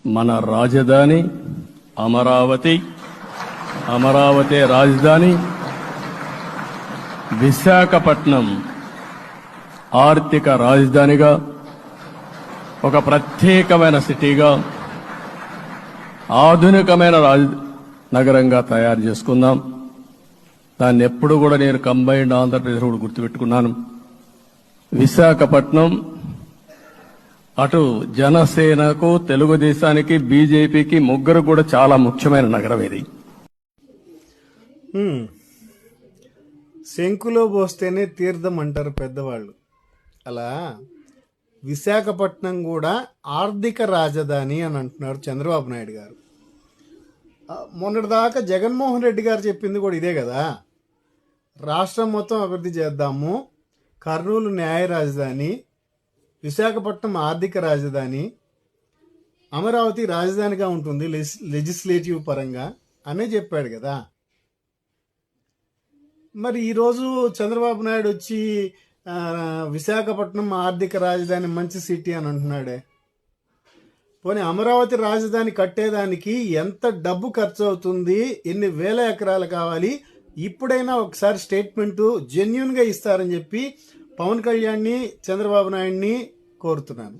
మన రాజధాని అమరావతి, అమరావతి రాజధాని, విశాఖపట్నం ఆర్థిక రాజధానిగా, ఒక ప్రత్యేకమైన సిటీగా, ఆధునికమైన నగరంగా తయారు చేసుకుందాం. దాన్ని ఎప్పుడు కూడా నేను కంబైన్డ్ ఆంధ్రప్రదేశ్ కూడా గుర్తుపెట్టుకున్నాను. విశాఖపట్నం అటు జనసేనకు, తెలుగుదేశానికి, బీజేపీకి ముగ్గురు కూడా చాలా ముఖ్యమైన నగరం ఇది. శంకులో పోస్తేనే తీర్థం అంటారు పెద్దవాళ్ళు. అలా విశాఖపట్నం కూడా ఆర్థిక రాజధాని అని అంటున్నారు చంద్రబాబు నాయుడు గారు. మొన్నటిదాకా జగన్మోహన్ రెడ్డి గారు చెప్పింది కూడా ఇదే కదా. రాష్ట్రం మొత్తం అభివృద్ధి చేద్దాము, కర్నూలు న్యాయ రాజధాని, విశాఖపట్నం ఆర్థిక రాజధాని, అమరావతి రాజధానిగా ఉంటుంది లెజిస్లేటివ్ పరంగా అనే చెప్పాడు కదా. మరి ఈరోజు చంద్రబాబు నాయుడు వచ్చి విశాఖపట్నం ఆర్థిక రాజధాని మంచి సిటీ అని అంటున్నాడే. పోనీ అమరావతి రాజధాని కట్టేదానికి ఎంత డబ్బు ఖర్చు అవుతుంది, ఎన్ని వేల ఎకరాలు కావాలి, ఇప్పుడైనా ఒకసారి స్టేట్మెంటు జెన్యున్గా ఇస్తారని చెప్పి పవన్ కళ్యాణ్ని, చంద్రబాబు నాయుడిని కోరుతున్నాను.